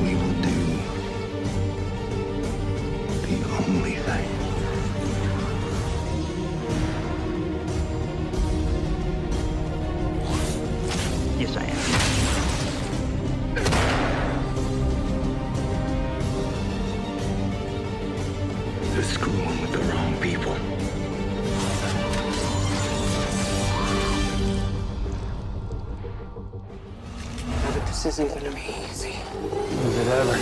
we will do the only thing. Yes, I am. The screwing with the wrong people. But this isn't gonna be easy. Is it ever?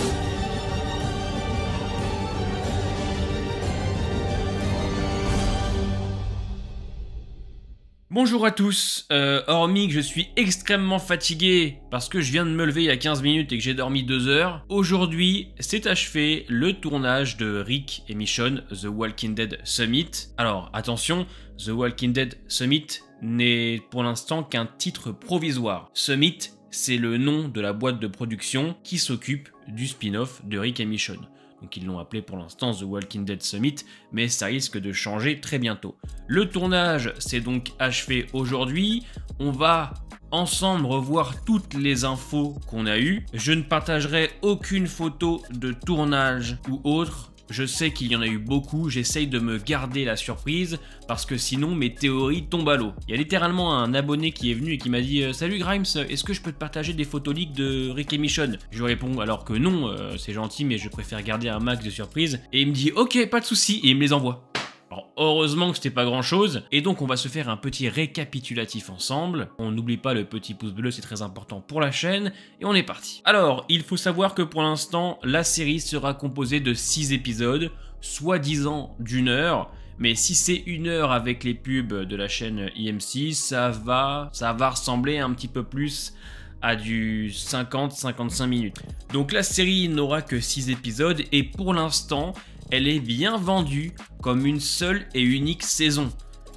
Bonjour à tous, hormis que je suis extrêmement fatigué parce que je viens de me lever il y a 15 minutes et que j'ai dormi 2 heures, aujourd'hui c'est achevé le tournage de Rick et Michonne The Walking Dead Summit. Alors attention, The Walking Dead Summit n'est pour l'instant qu'un titre provisoire. Summit, c'est le nom de la boîte de production qui s'occupe du spin-off de Rick et Michonne. Donc ils l'ont appelé pour l'instant The Walking Dead Summit, mais ça risque de changer très bientôt. Le tournage s'est donc achevé aujourd'hui. On va ensemble revoir toutes les infos qu'on a eues. Je ne partagerai aucune photo de tournage ou autre. Je sais qu'il y en a eu beaucoup, j'essaye de me garder la surprise parce que sinon mes théories tombent à l'eau. Il y a littéralement un abonné qui est venu et qui m'a dit « Salut Grimes, est-ce que je peux te partager des photos leaks de Rick et Michonne ?» Je lui réponds alors que non, c'est gentil mais je préfère garder un max de surprises. Et il me dit « Ok, pas de souci » et il me les envoie. Alors heureusement que c'était pas grand chose, et donc on va se faire un petit récapitulatif ensemble. On n'oublie pas le petit pouce bleu, c'est très important pour la chaîne, et on est parti. Alors, il faut savoir que pour l'instant, la série sera composée de 6 épisodes, soi-disant d'1 heure, mais si c'est 1 heure avec les pubs de la chaîne IMC, ça va ressembler un petit peu plus à du 50-55 minutes. Donc la série n'aura que 6 épisodes, et pour l'instant, elle est bien vendue comme une seule et unique saison.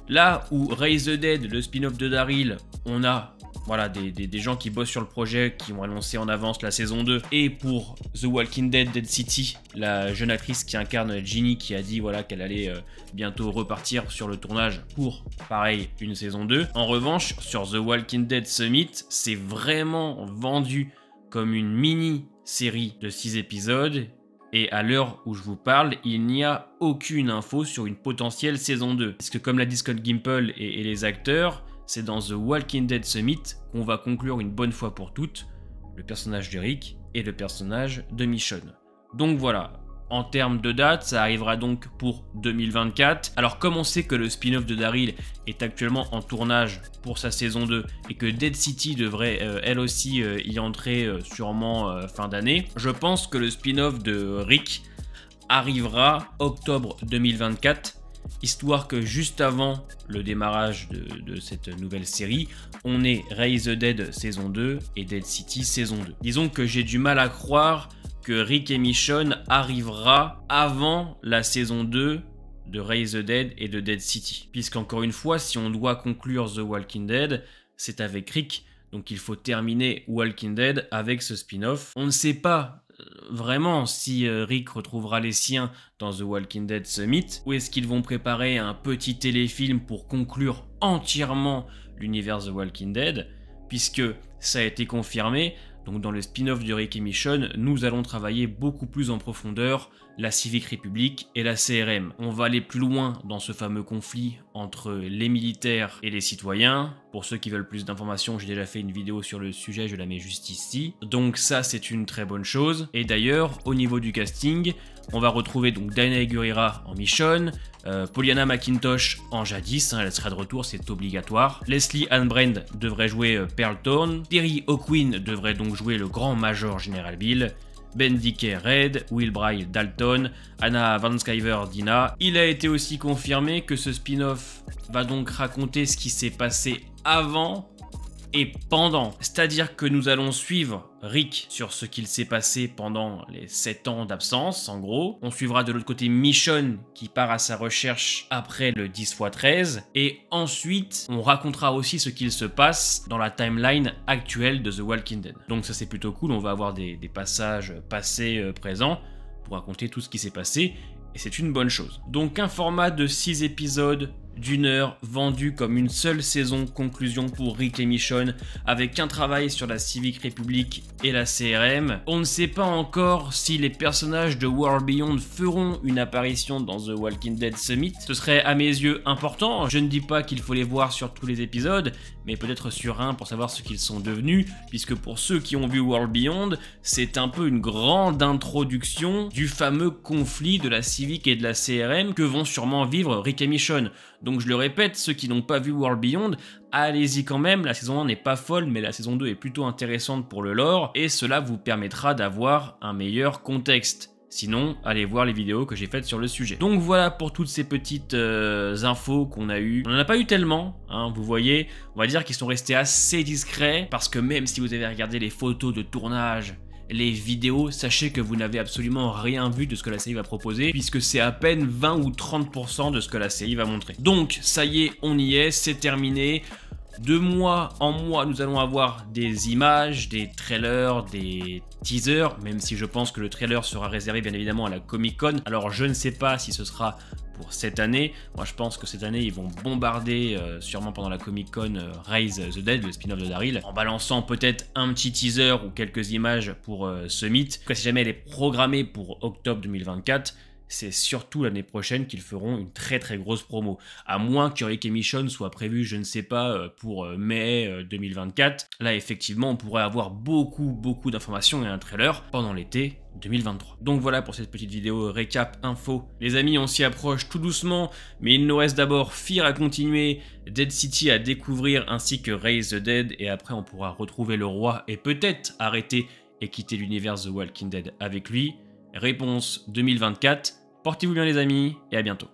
Là où Raise the Dead, le spin-off de Daryl, on a voilà, des gens qui bossent sur le projet, qui ont annoncé en avance la saison 2. Et pour The Walking Dead, Dead City, la jeune actrice qui incarne Ginny qui a dit voilà, qu'elle allait bientôt repartir sur le tournage pour, pareil, une saison 2. En revanche, sur The Walking Dead Summit, c'est vraiment vendu comme une mini-série de 6 épisodes. Et à l'heure où je vous parle, il n'y a aucune info sur une potentielle saison 2. Parce que comme l'a dit Scott Gimple et les acteurs, c'est dans The Walking Dead Summit qu'on va conclure une bonne fois pour toutes le personnage de Rick et le personnage de Michonne. Donc voilà, en termes de date, ça arrivera donc pour 2024. Alors comme on sait que le spin-off de Daryl est actuellement en tournage pour sa saison 2 et que Dead City devrait elle aussi y entrer sûrement fin d'année, je pense que le spin-off de Rick arrivera octobre 2024, histoire que juste avant le démarrage de cette nouvelle série, on ait Raise the Dead saison 2 et Dead City saison 2. Disons que j'ai du mal à croire que Rick et Michonne arrivera avant la saison 2 de Raise the Dead et de Dead City. Puisqu'encore une fois, si on doit conclure The Walking Dead, c'est avec Rick, donc il faut terminer Walking Dead avec ce spin-off. On ne sait pas vraiment si Rick retrouvera les siens dans The Walking Dead Summit, ou est-ce qu'ils vont préparer un petit téléfilm pour conclure entièrement l'univers The Walking Dead, puisque ça a été confirmé. Donc dans le spin-off de Rick et Michonne, nous allons travailler beaucoup plus en profondeur la Civic Republic et la CRM. On va aller plus loin dans ce fameux conflit entre les militaires et les citoyens. Pour ceux qui veulent plus d'informations, j'ai déjà fait une vidéo sur le sujet, je la mets juste ici. Donc ça, c'est une très bonne chose. Et d'ailleurs, au niveau du casting, on va retrouver donc Diana Gurira en Michonne, Pollyanna McIntosh en Jadis, elle sera de retour, c'est obligatoire. Leslie Ann Brand devrait jouer Pearl Thorne, Terry O'Quinn devrait donc jouer le grand major General Bill, Ben Dickey Red, Will Bry Dalton, Anna Van Sciver Dina. Il a été aussi confirmé que ce spin-off va donc raconter ce qui s'est passé avant et pendant. C'est-à-dire que nous allons suivre Rick sur ce qu'il s'est passé pendant les 7 ans d'absence, en gros. On suivra de l'autre côté Michonne qui part à sa recherche après le 10x13. Et ensuite, on racontera aussi ce qu'il se passe dans la timeline actuelle de The Walking Dead. Donc ça c'est plutôt cool, on va avoir des passages passés, présents pour raconter tout ce qui s'est passé. Et c'est une bonne chose. Donc un format de 6 épisodes d'1 heure, vendu comme une seule saison conclusion pour Rick et Michonne, avec un travail sur la Civic Republic et la CRM. On ne sait pas encore si les personnages de World Beyond feront une apparition dans The Walking Dead Summit. Ce serait à mes yeux important, je ne dis pas qu'il faut les voir sur tous les épisodes, mais peut-être sur un pour savoir ce qu'ils sont devenus, puisque pour ceux qui ont vu World Beyond, c'est un peu une grande introduction du fameux conflit de la Civic et de la CRM que vont sûrement vivre Rick et Michonne. Donc je le répète, ceux qui n'ont pas vu World Beyond, allez-y quand même, la saison 1 n'est pas folle, mais la saison 2 est plutôt intéressante pour le lore, et cela vous permettra d'avoir un meilleur contexte. Sinon, allez voir les vidéos que j'ai faites sur le sujet. Donc voilà pour toutes ces petites infos qu'on a eues. On n'en a pas eu tellement, hein, vous voyez. On va dire qu'ils sont restés assez discrets, parce que même si vous avez regardé les photos de tournage, les vidéos, sachez que vous n'avez absolument rien vu de ce que la série va proposer, puisque c'est à peine 20 ou 30% de ce que la série va montrer. Donc ça y est, on y est, c'est terminé. De mois en mois, nous allons avoir des images, des trailers, des teasers, même si je pense que le trailer sera réservé bien évidemment à la Comic-Con. Alors je ne sais pas si ce sera pour cette année. Moi je pense que cette année ils vont bombarder sûrement pendant la Comic-Con Raise the Dead, le spin-off de Daryl, en balançant peut-être un petit teaser ou quelques images pour Summit. En tout cas, si jamais elle est programmée pour octobre 2024, c'est surtout l'année prochaine qu'ils feront une très grosse promo. À moins que Rick et Michonne soit prévu, je ne sais pas, pour mai 2024. Là, effectivement, on pourrait avoir beaucoup d'informations et un trailer pendant l'été 2023. Donc voilà pour cette petite vidéo récap info. Les amis, on s'y approche tout doucement, mais il nous reste d'abord Fear à continuer, Dead City à découvrir, ainsi que Raise the Dead, et après on pourra retrouver le roi et peut-être arrêter et quitter l'univers The Walking Dead avec lui. Réponse 2024. Portez-vous bien les amis et à bientôt.